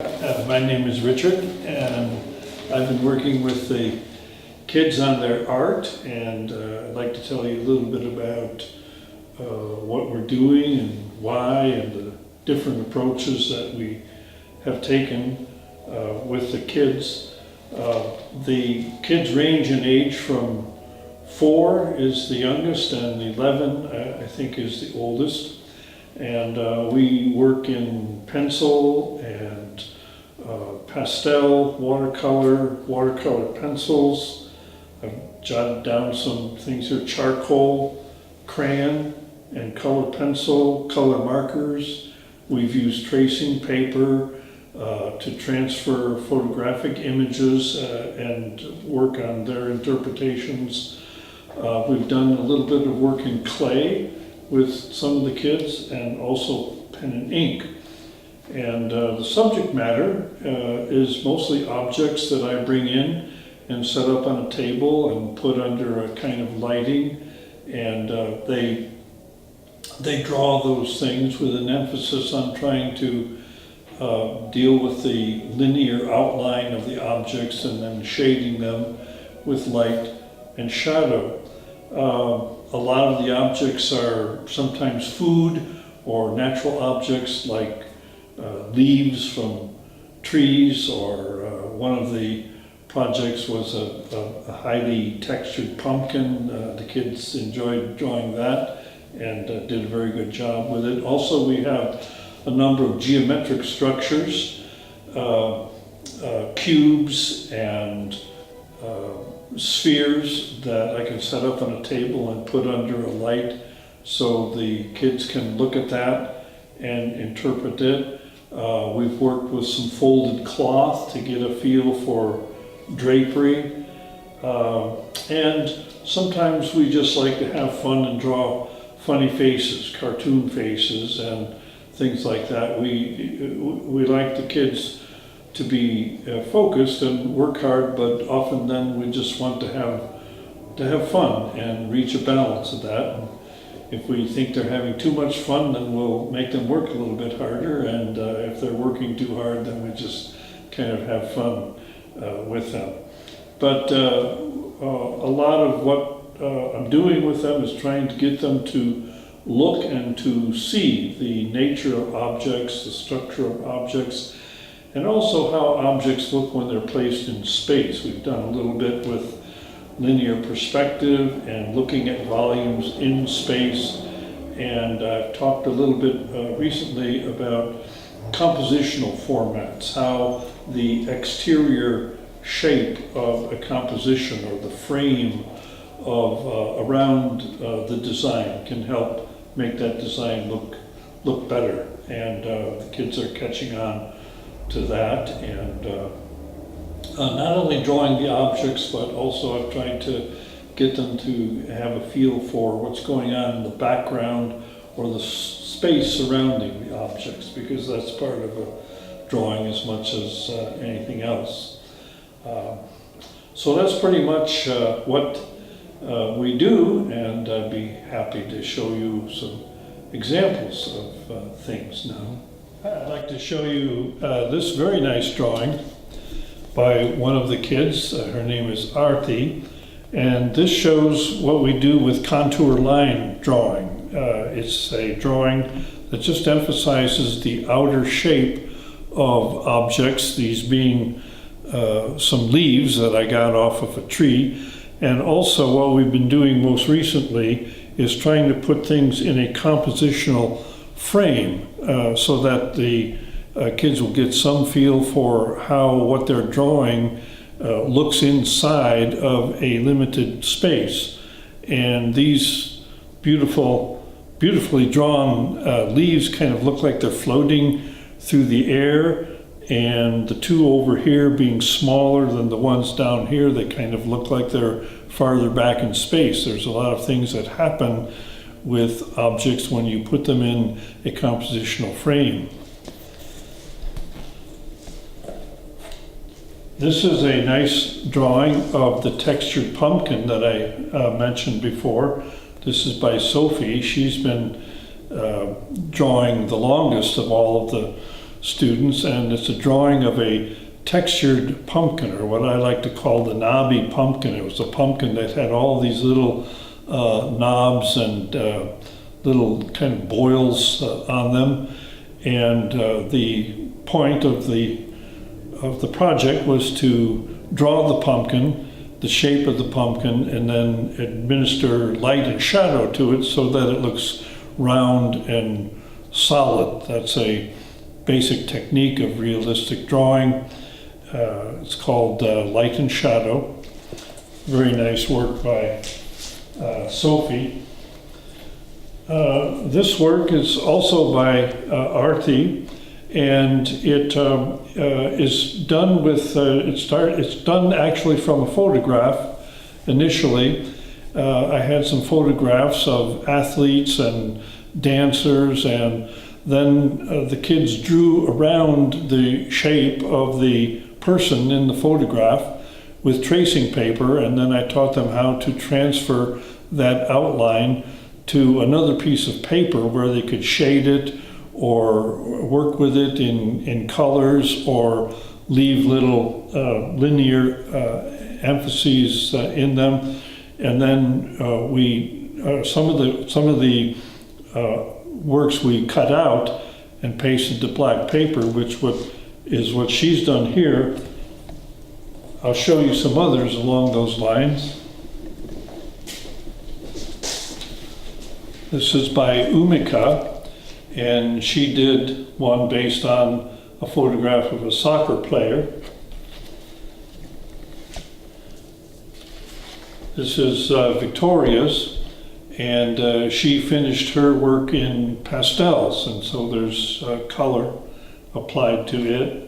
My name is Richard, and I've been working with the kids on their art, and I'd like to tell you a little bit about what we're doing and why, and the different approaches that we have taken with the kids. The kids range in age from 4 is the youngest, and 11 I think is the oldest. And we work in pencil and pastel, watercolor pencils. I've jotted down some things here: charcoal, crayon, and colored pencil, color markers. We've used tracing paper to transfer photographic images and work on their interpretations. We've done a little bit of work in clay with some of the kids, and also pen and ink. And the subject matter is mostly objects that I bring in and set up on a table and put under a kind of lighting, and they draw those things with an emphasis on trying to deal with the linear outline of the objects and then shading them with light and shadow. A lot of the objects are sometimes food or natural objects, like leaves from trees, or one of the projects was a highly textured pumpkin. The kids enjoyed drawing that and did a very good job with it. Also, we have a number of geometric structures, cubes and spheres that I can set up on a table and put under a light so the kids can look at that and interpret it. We've worked with some folded cloth to get a feel for drapery. And sometimes we just like to have fun and draw funny faces, cartoon faces, and things like that. We like the kids to be focused and work hard, but often then we just want to have fun and reach a balance of that. And if we think they're having too much fun, then we'll make them work a little bit harder, and if they're working too hard, then we just kind of have fun with them. But a lot of what I'm doing with them is trying to get them to look and to see the nature of objects, the structure of objects, and also how objects look when they're placed in space. We've done a little bit with linear perspective and looking at volumes in space, and I've talked a little bit recently about compositional formats, how the exterior shape of a composition or the frame of around the design can help make that design look better, and the kids are catching on to that, and not only drawing the objects, but also I'm trying to get them to have a feel for what's going on in the background or the space surrounding the objects, because that's part of a drawing as much as anything else. So that's pretty much what we do, and I'd be happy to show you some examples of things now. I'd like to show you this very nice drawing by one of the kids. Her name is Arti, and this shows what we do with contour line drawing. It's a drawing that just emphasizes the outer shape of objects, these being some leaves that I got off of a tree. And also what we've been doing most recently is trying to put things in a compositional frame so that the kids will get some feel for how what they're drawing looks inside of a limited space. And these beautifully drawn leaves kind of look like they're floating through the air, and the two over here being smaller than the ones down here, they kind of look like they're farther back in space. There's a lot of things that happen with objects when you put them in a compositional frame. This is a nice drawing of the textured pumpkin that I mentioned before. This is by Sophie. She's been drawing the longest of all of the students, and it's a drawing of a textured pumpkin, or what I like to call the knobby pumpkin. It was a pumpkin that had all these little knobs and little kind of boils on them, and the point of the project was to draw the pumpkin, the shape of the pumpkin, and then administer light and shadow to it so that it looks round and solid. That's a basic technique of realistic drawing. It's called light and shadow. Very nice work by Sophie. This work is also by Arti, and it is done with, it's done actually from a photograph initially. I had some photographs of athletes and dancers, and then the kids drew around the shape of the person in the photograph with tracing paper, and then I taught them how to transfer that outline to another piece of paper where they could shade it or work with it in colors or leave little linear emphases in them. And then some of the works we cut out and pasted to black paper, which is what she's done here. I'll show you some others along those lines. This is by Umika, and she did one based on a photograph of a soccer player. This is Victoria's, and she finished her work in pastels, and so there's color applied to it.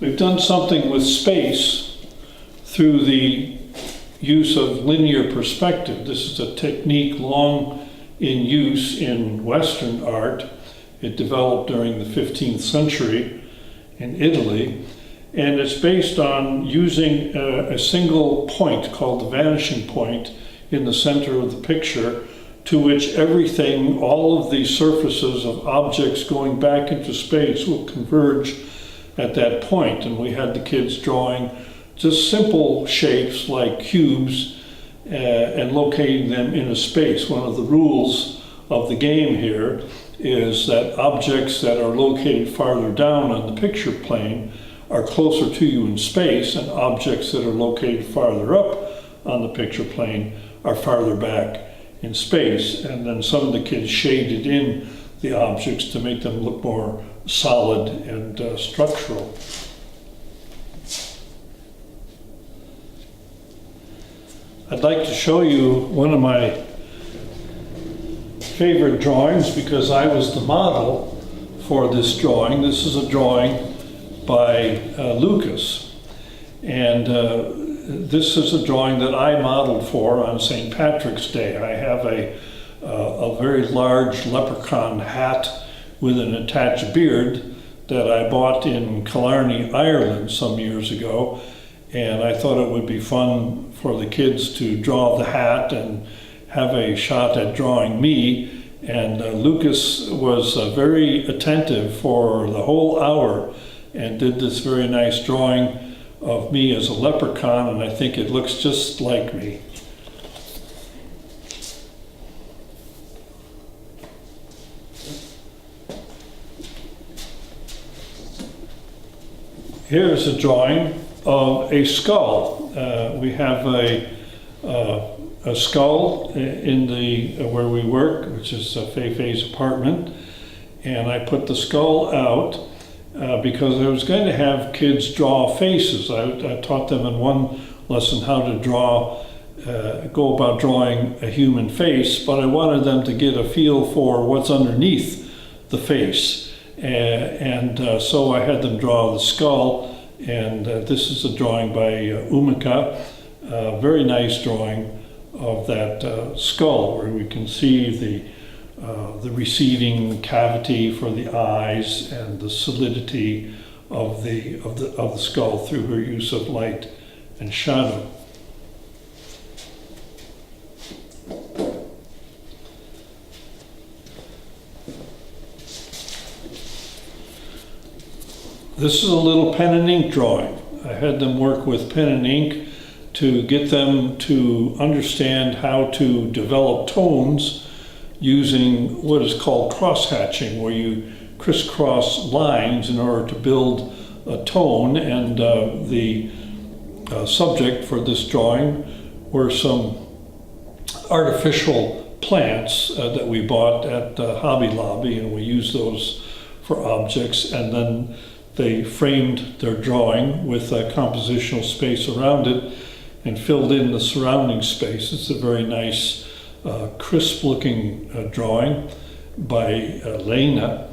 We've done something with space through the use of linear perspective. This is a technique long in use in Western art. It developed during the 15th century in Italy, and it's based on using a single point called the vanishing point in the center of the picture, to which everything, all of the surfaces of objects going back into space will converge at that point. And we had the kids drawing just simple shapes like cubes and locating them in a space. One of the rules of the game here is that objects that are located farther down on the picture plane are closer to you in space, and objects that are located farther up on the picture plane are farther back in space. And then some of the kids shaded in the objects to make them look more solid and structural. I'd like to show you one of my favorite drawings because I was the model for this drawing. This is a drawing by Lucas, and this is a drawing that I modeled for on St. Patrick's Day. I have a very large leprechaun hat with an attached beard that I bought in Killarney, Ireland some years ago, and I thought it would be fun for the kids to draw the hat and have a shot at drawing me. And Lucas was very attentive for the whole hour and did this very nice drawing of me as a leprechaun, and I think it looks just like me. Here's a drawing of a skull. We have a skull in the where we work, which is Fei-Fei's apartment, and I put the skull out because I was going to have kids draw faces. I taught them in one lesson how to go about drawing a human face, but I wanted them to get a feel for what's underneath the face. So I had them draw the skull, and this is a drawing by Umika, a very nice drawing of that skull, where we can see the receding cavity for the eyes and the solidity of the skull through her use of light and shadow. This is a little pen and ink drawing. I had them work with pen and ink to get them to understand how to develop tones using what is called cross-hatching, where you crisscross lines in order to build a tone. And the subject for this drawing were some artificial plants that we bought at Hobby Lobby, and we used those for objects, and then they framed their drawing with a compositional space around it and filled in the surrounding space. It's a very nice, crisp looking drawing by Lena.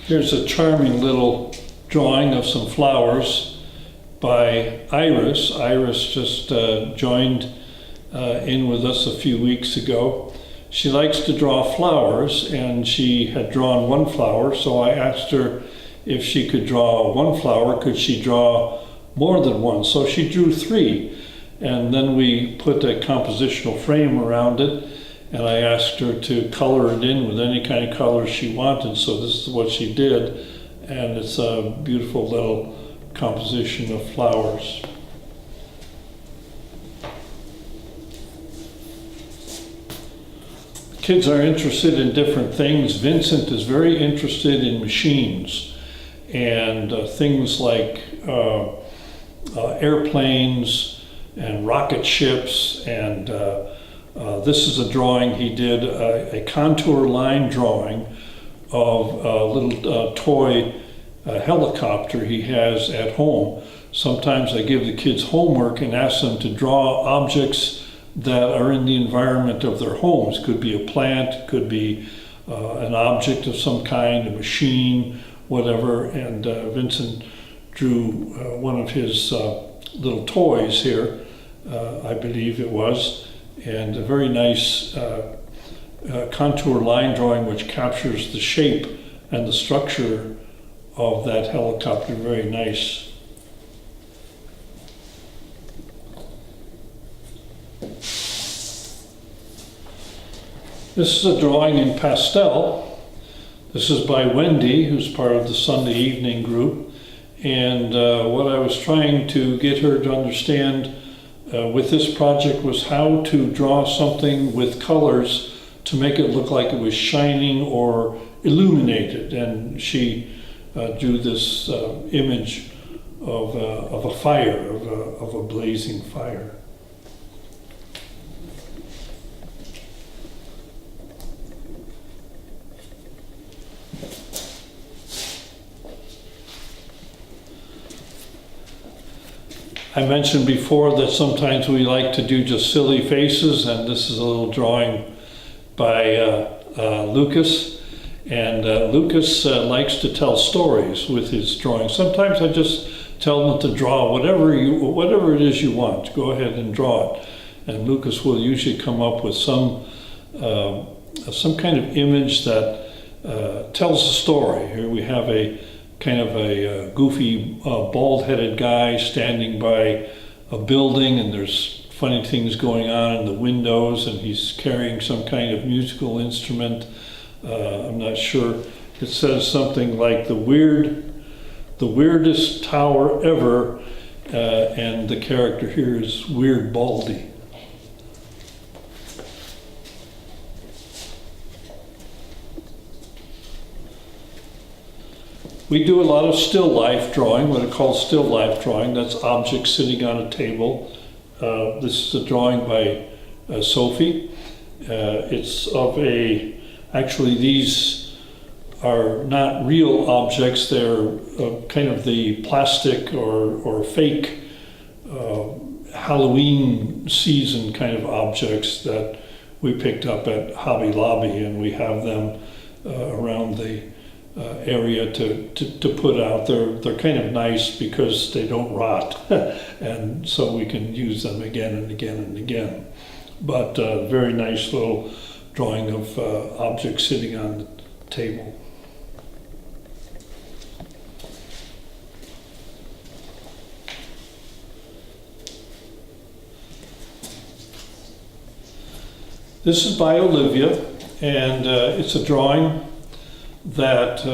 Here's a charming little drawing of some flowers by Iris. Iris just joined in with us a few weeks ago. She likes to draw flowers, and she had drawn one flower, so I asked her if she could draw one flower, could she draw more than one? So she drew 3, and then we put a compositional frame around it, and I asked her to color it in with any kind of color she wanted, so this is what she did, and it's a beautiful little composition of flowers. Kids are interested in different things. Vincent is very interested in machines and things like airplanes and rocket ships, and this is a drawing he did, a contour line drawing of a little toy helicopter he has at home. Sometimes I give the kids homework and ask them to draw objects that are in the environment of their homes. Could be a plant, could be an object of some kind, a machine, whatever. And Vincent drew one of his little toys here, I believe it was, and a very nice contour line drawing which captures the shape and the structure of that helicopter. Very nice. This is a drawing in pastel. This is by Wendy, who's part of the Sunday evening group. And what I was trying to get her to understand with this project was how to draw something with colors to make it look like it was shining or illuminated. And she drew this image of a fire, of a blazing fire. I mentioned before that sometimes we like to do just silly faces, and this is a little drawing by Lucas. And Lucas likes to tell stories with his drawings. Sometimes I just tell him to draw whatever it is you want. Go ahead and draw it. And Lucas will usually come up with some kind of image that tells a story. Here we have a kind of a goofy, bald-headed guy standing by a building, and there's funny things going on in the windows, and he's carrying some kind of musical instrument. I'm not sure. It says something like the weirdest tower ever, and the character here is Weird Baldy. We do a lot of still life drawing, what I call still life drawing. That's objects sitting on a table. This is a drawing by Sophie. It's of actually these are not real objects, they're kind of the plastic or fake Halloween season kind of objects that we picked up at Hobby Lobby, and we have them around the area to put out. They're kind of nice because they don't rot, and so we can use them again and again and again. But very nice little drawing of objects sitting on the table. This is by Olivia, and it's a drawing that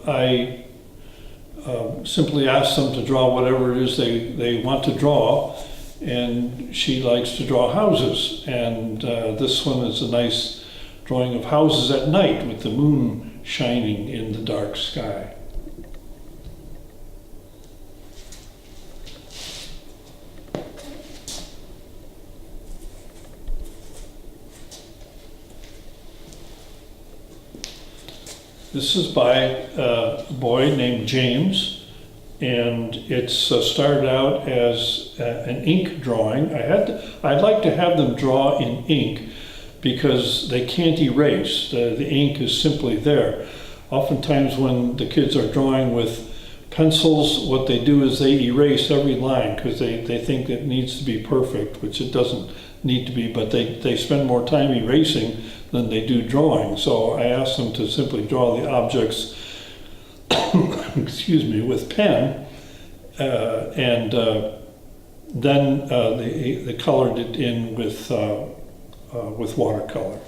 I simply asked them to draw whatever it is they want to draw, and she likes to draw houses. And this one is a nice drawing of houses at night with the moon shining in the dark sky. This is by a boy named James, and it's started out as an ink drawing. I'd like to have them draw in ink because they can't erase. The ink is simply there. Oftentimes when the kids are drawing with pencils, what they do is they erase every line because they think it needs to be perfect, which it doesn't need to be, but they spend more time erasing than they do drawing. So I asked them to simply draw the objects excuse me, with pen, and then they colored it in with watercolor.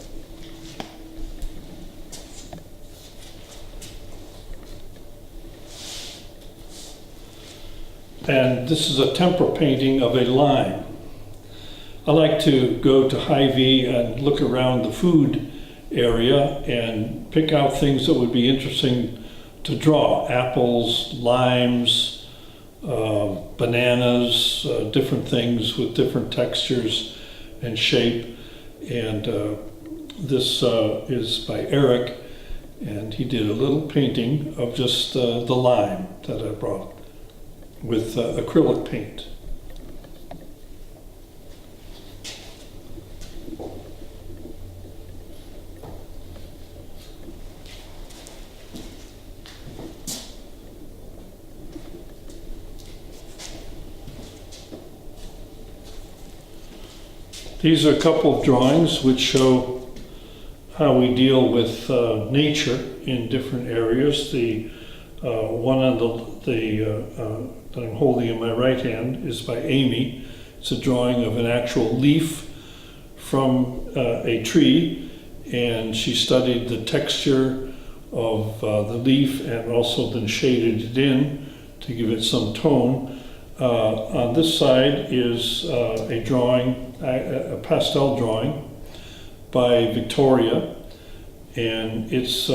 And this is a tempera painting of a lime. I like to go to Hy-Vee and look around the food area and pick out things that would be interesting to draw. Apples, limes, bananas, different things with different textures and shape. And this is by Eric, and he did a little painting of just the lime that I brought with acrylic paint. These are a couple of drawings which show how we deal with nature in different areas. The one on that I'm holding in my right hand is by Amy. It's a drawing of an actual leaf from a tree, and she studied the texture of the leaf and also then shaded it in to give it some tone. On this side is a drawing, a pastel drawing by Victoria, and it's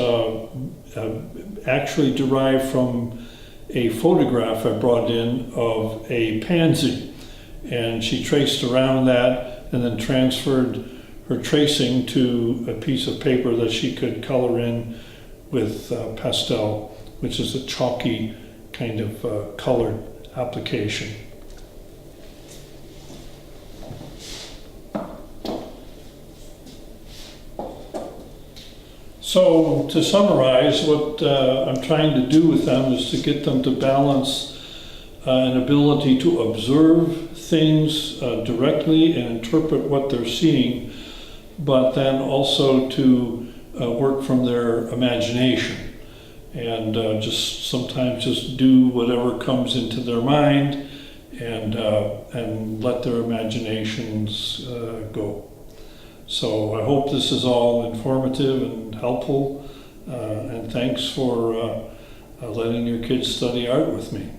actually derived from a photograph I brought in of a pansy, and she traced around that and then transferred her tracing to a piece of paper that she could color in with pastel, which is a chalky kind of colored application. So to summarize, what I'm trying to do with them is to get them to balance an ability to observe things directly and interpret what they're seeing, but then also to work from their imagination and just sometimes just do whatever comes into their mind and let their imaginations go. So I hope this is all informative and helpful, and thanks for letting your kids study art with me.